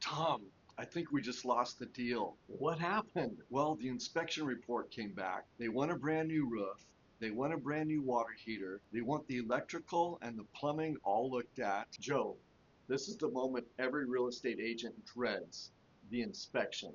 Tom, I think we just lost the deal. What happened? Well, the inspection report came back. They want a brand new roof. They want a brand new water heater. They want the electrical and the plumbing all looked at. Joe, this is the moment every real estate agent dreads, the inspection.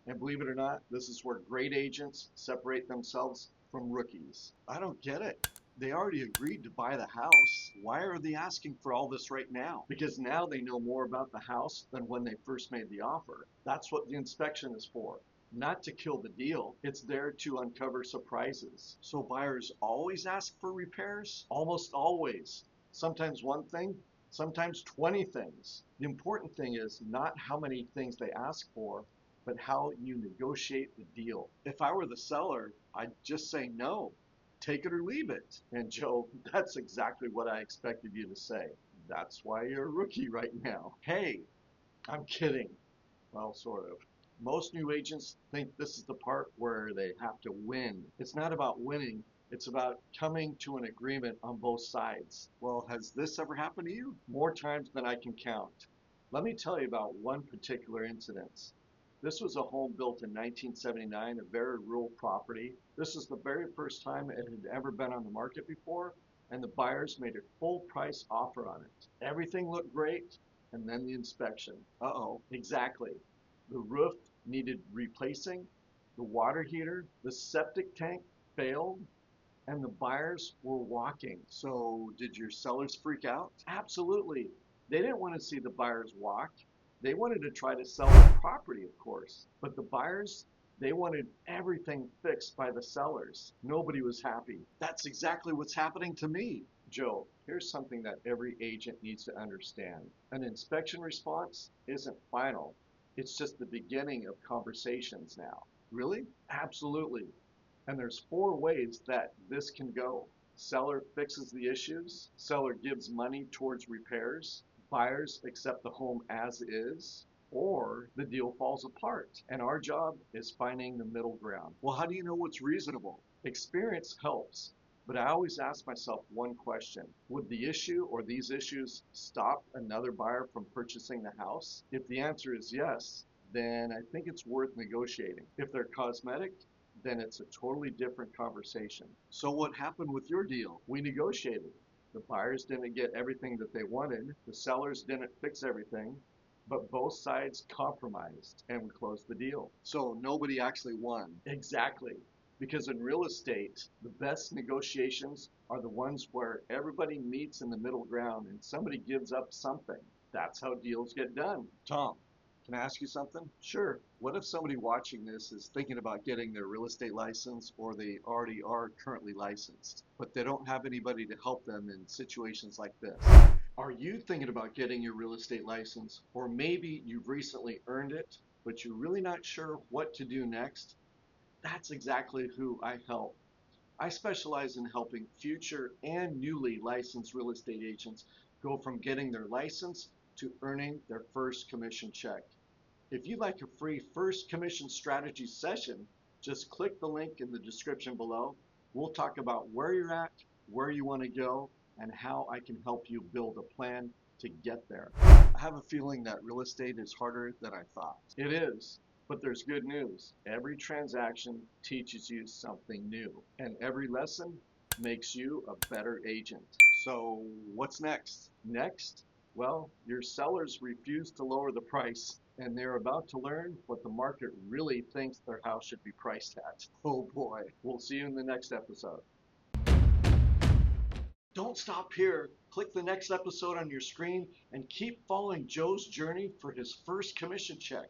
And believe it or not, this is where great agents separate themselves from rookies. I don't get it. They already agreed to buy the house. Why are they asking for all this right now? Because now they know more about the house than when they first made the offer. That's what the inspection is for. Not to kill the deal. It's there to uncover surprises. So buyers always ask for repairs? Almost always. Sometimes one thing, sometimes 20 things. The important thing is not how many things they ask for, but how you negotiate the deal. If I were the seller, I'd just say no. Take it or leave it. And Joe, that's exactly what I expected you to say. That's why you're a rookie right now. Hey, I'm kidding. Well, sort of. Most new agents think this is the part where they have to win. It's not about winning. It's about coming to an agreement on both sides. Well, has this ever happened to you? More times than I can count. Let me tell you about one particular incident. This was a home built in 1979, a very rural property. This is the very first time it had ever been on the market before, and the buyers made a full price offer on it. Everything looked great, and then the inspection. Uh-oh, exactly. The roof needed replacing, the water heater, the septic tank failed, and the buyers were walking. So did your sellers freak out? Absolutely. They didn't want to see the buyers walk. They wanted to try to sell the property, of course. But the buyers, they wanted everything fixed by the sellers. Nobody was happy. That's exactly what's happening to me. Joe, here's something that every agent needs to understand. An inspection response isn't final. It's just the beginning of conversations now. Really? Absolutely. And there's 4 ways that this can go. Seller fixes the issues. Seller gives money towards repairs. Buyers accept the home as is, or the deal falls apart. And our job is finding the middle ground. Well, how do you know what's reasonable? Experience helps, but I always ask myself one question. Would the issue or these issues stop another buyer from purchasing the house? If the answer is yes, then I think it's worth negotiating. If they're cosmetic, then it's a totally different conversation. So what happened with your deal? We negotiated. The buyers didn't get everything that they wanted. The sellers didn't fix everything, but both sides compromised and we closed the deal. So nobody actually won. Exactly. Because in real estate, the best negotiations are the ones where everybody meets in the middle ground and somebody gives up something. That's how deals get done. Tom, can I ask you something? Sure. What if somebody watching this is thinking about getting their real estate license, or they already are currently licensed, but they don't have anybody to help them in situations like this? Are you thinking about getting your real estate license, or maybe you've recently earned it, but you're really not sure what to do next? That's exactly who I help. I specialize in helping future and newly licensed real estate agents go from getting their license to earning their first commission check. If you'd like a free first commission strategy session, just click the link in the description below. We'll talk about where you're at, where you want to go, and how I can help you build a plan to get there. I have a feeling that real estate is harder than I thought. It is, but there's good news. Every transaction teaches you something new, and every lesson makes you a better agent. So what's next? Next? Well, your sellers refuse to lower the price, and they're about to learn what the market really thinks their house should be priced at. Oh boy. We'll see you in the next episode. Don't stop here. Click the next episode on your screen and keep following Joe's journey for his first commission check.